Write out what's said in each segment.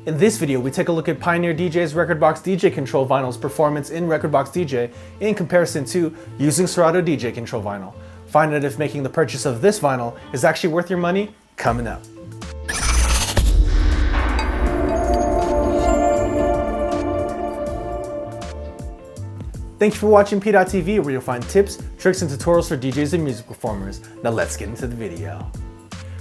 In this video, we take a look at Pioneer DJ's Rekordbox DJ Control Vinyl's performance in Rekordbox DJ in comparison to using Serato DJ Control Vinyl. Find out if making the purchase of this vinyl is actually worth your money, coming up. Thank you for watching PDot TV, where you'll find tips, tricks, and tutorials for DJs and music performers. Now let's get into the video.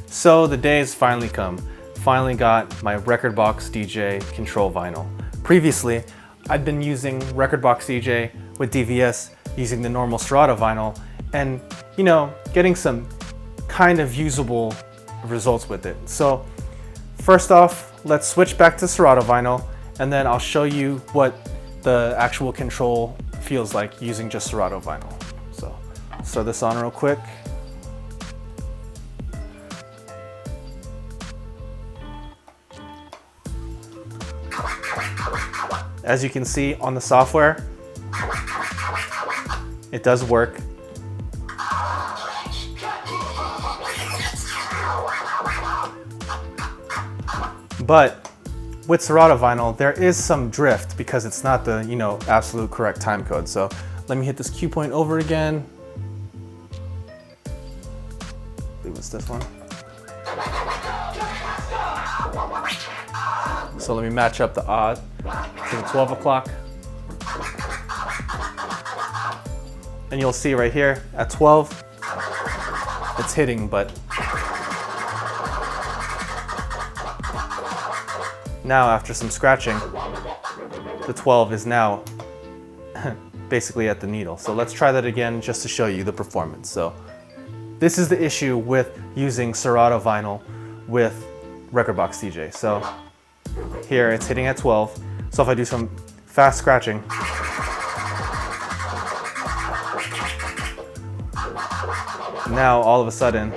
So the day has finally come. Finally got my Rekordbox DJ Control Vinyl. Previously, I'd been using Rekordbox DJ with DVS using the normal Serato vinyl and, getting some kind of usable results with it. So first off, let's switch back to Serato vinyl and then I'll show you what the actual control feels like using just Serato vinyl. So let's throw this on real quick. As you can see on the software, it does work. But with Serato vinyl, there is some drift because it's not the, absolute correct time code. So let me hit this cue point over again. I believe it's this one. So let me match up the odd to 12 o'clock. And you'll see right here at 12, it's hitting, but now after some scratching, the 12 is now basically at the needle. So let's try that again just to show you the performance. So this is the issue with using Serato vinyl with Rekordbox DJ. So here it's hitting at 12. So if I do some fast scratching, now all of a sudden,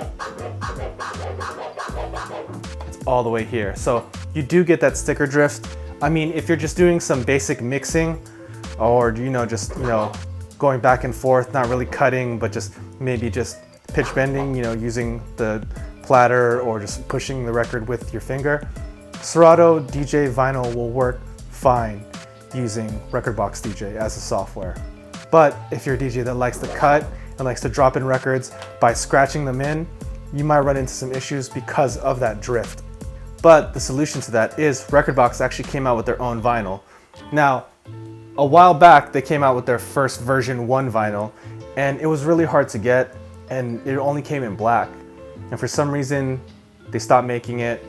it's all the way here. So you do get that sticker drift. I mean, if you're just doing some basic mixing or, just going back and forth, not really cutting, but just maybe just pitch bending, using the platter or just pushing the record with your finger, Serato DJ vinyl will work fine using Rekordbox DJ as a software. But if you're a DJ that likes to cut and likes to drop in records by scratching them in, you might run into some issues because of that drift. But the solution to that is Rekordbox actually came out with their own vinyl. Now, a while back, they came out with their first version 1 vinyl, and it was really hard to get, and it only came in black. And for some reason, they stopped making it,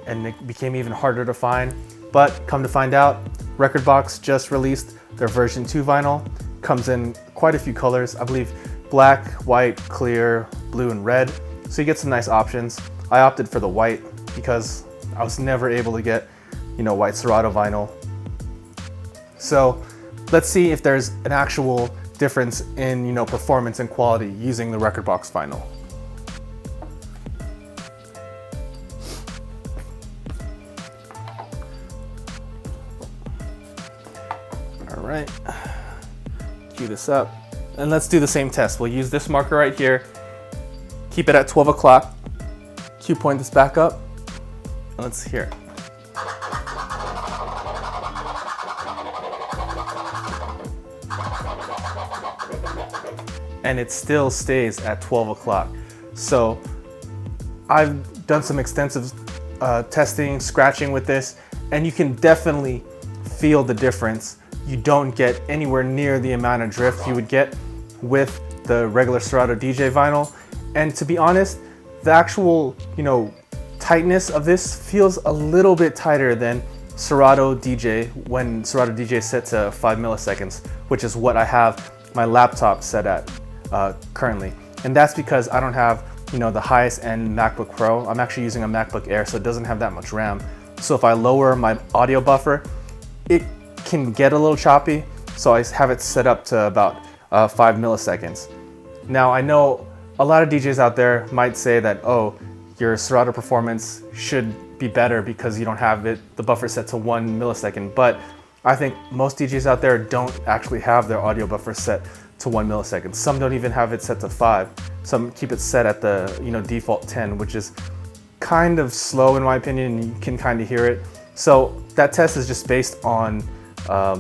and it became even harder to find. But come to find out, Rekordbox just released their version 2 vinyl. Comes in quite a few colors, I believe black, white, clear, blue, and red. So you get some nice options. I opted for the white because I was never able to get, white Serato vinyl. So let's see if there's an actual difference in, performance and quality using the Rekordbox vinyl. All right, cue this up, and let's do the same test. We'll use this marker right here, keep it at 12 o'clock, cue point this back up, and let's hear it. And it still stays at 12 o'clock. So I've done some extensive testing, scratching with this, and you can definitely feel the difference. You don't get anywhere near the amount of drift you would get with the regular Serato DJ vinyl. And to be honest, the actual, tightness of this feels a little bit tighter than Serato DJ when Serato DJ is set to 5 milliseconds, which is what I have my laptop set at currently. And that's because I don't have, the highest end MacBook Pro. I'm actually using a MacBook Air, so it doesn't have that much RAM. So if I lower my audio buffer, it can get a little choppy. So I have it set up to about 5 milliseconds. Now I know a lot of DJs out there might say that, oh, your Serato performance should be better because you don't have the buffer set to 1 millisecond. But I think most DJs out there don't actually have their audio buffer set to 1 millisecond. Some don't even have it set to 5. Some keep it set at the default 10, which is kind of slow in my opinion, and you can kind of hear it. So that test is just based on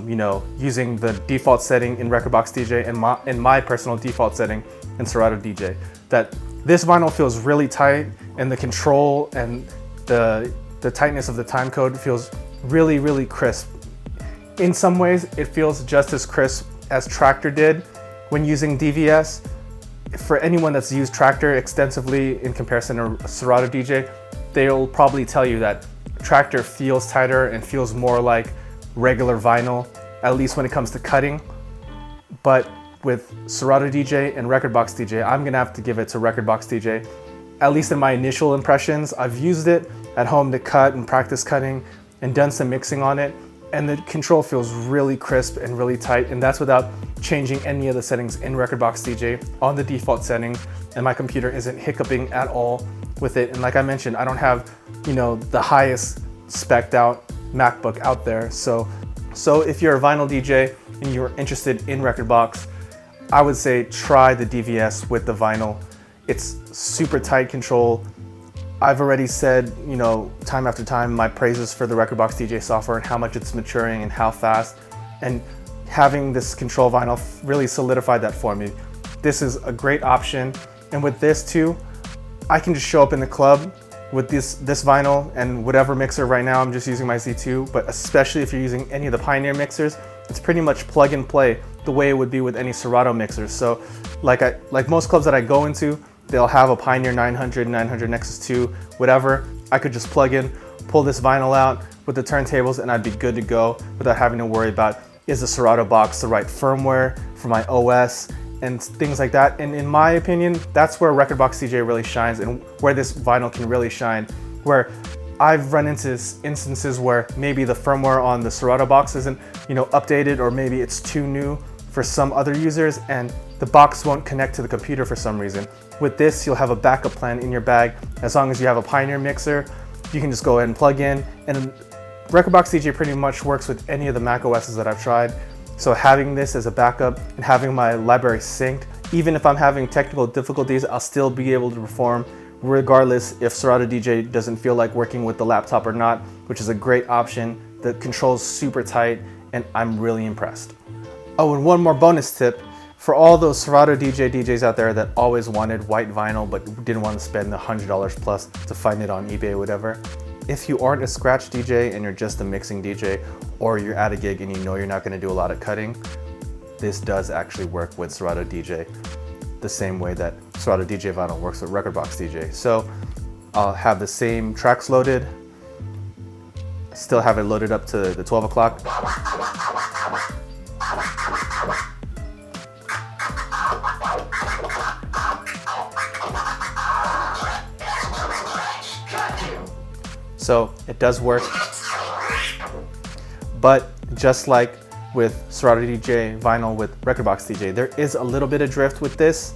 you know, using the default setting in Rekordbox DJ and my personal default setting in Serato DJ. That this vinyl feels really tight, and the control and the tightness of the time code feels really, really crisp. In some ways, it feels just as crisp as Traktor did when using DVS. For anyone that's used Traktor extensively in comparison to Serato DJ, they'll probably tell you that Traktor feels tighter and feels more like regular vinyl, at least when it comes to cutting. But with Serato DJ and Rekordbox DJ, I'm gonna have to give it to Rekordbox DJ. At least in my initial impressions, I've used it at home to cut and practice cutting and done some mixing on it, and the control feels really crisp and really tight, and that's without changing any of the settings in Rekordbox DJ on the default setting, and my computer isn't hiccuping at all with it. And like I mentioned, I don't have, you know, the highest spec'd out MacBook out there. So if you're a vinyl DJ and you're interested in Rekordbox, I would say try the DVS with the vinyl. It's super tight control. I've already said, you know, time after time, my praises for the Rekordbox DJ software and how much it's maturing and how fast. And having this control vinyl really solidified that for me. This is a great option. And with this too, I can just show up in the club with this vinyl and whatever mixer. Right now I'm just using my Z2, but especially if you're using any of the Pioneer mixers, it's pretty much plug and play the way it would be with any Serato mixers. So like most clubs that I go into, they'll have a Pioneer 900, 900 Nexus 2, whatever. I could just plug in, pull this vinyl out with the turntables, and I'd be good to go without having to worry about, is the Serato box the right firmware for my OS and things like that. And in my opinion, that's where Rekordbox DJ really shines and where this vinyl can really shine, where I've run into instances where maybe the firmware on the Serato box isn't, you know, updated, or maybe it's too new for some other users and the box won't connect to the computer for some reason. With this, you'll have a backup plan in your bag. As long as you have a Pioneer mixer, you can just go ahead and plug in. And Rekordbox DJ pretty much works with any of the Mac OSs that I've tried. So having this as a backup and having my library synced, even if I'm having technical difficulties, I'll still be able to perform regardless if Serato DJ doesn't feel like working with the laptop or not, which is a great option. The control's super tight and I'm really impressed. Oh, and one more bonus tip. For all those Serato DJs out there that always wanted white vinyl but didn't want to spend the $100 plus to find it on eBay or whatever, if you aren't a scratch DJ and you're just a mixing DJ, or you're at a gig and you know you're not going to do a lot of cutting, this does actually work with Serato DJ the same way that Serato DJ vinyl works with Rekordbox DJ. So I'll have the same tracks loaded, still have it loaded up to the 12 o'clock. So it does work, but just like with Serato DJ vinyl with Rekordbox DJ, there is a little bit of drift with this,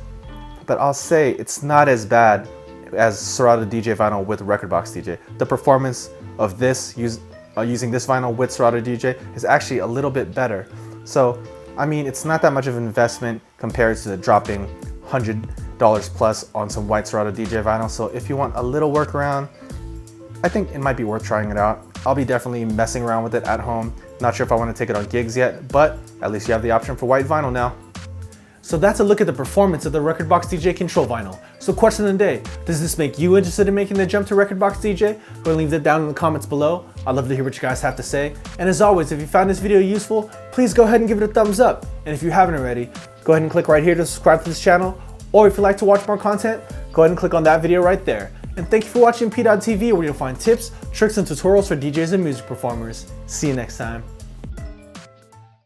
but I'll say it's not as bad as Serato DJ vinyl with Rekordbox DJ. The performance of this using this vinyl with Serato DJ is actually a little bit better. So I mean, it's not that much of an investment compared to dropping $100 plus on some white Serato DJ vinyl. So if you want a little workaround, I think it might be worth trying it out. I'll be definitely messing around with it at home. Not sure if I want to take it on gigs yet, but at least you have the option for white vinyl now. So that's a look at the performance of the Rekordbox DJ control vinyl. So question of the day, does this make you interested in making the jump to Rekordbox DJ? Go and leave that down in the comments below. I'd love to hear what you guys have to say. And as always, if you found this video useful, please go ahead and give it a thumbs up. And if you haven't already, go ahead and click right here to subscribe to this channel. Or if you'd like to watch more content, go ahead and click on that video right there. And thank you for watching PDot TV, where you'll find tips, tricks, and tutorials for DJs and music performers. See you next time.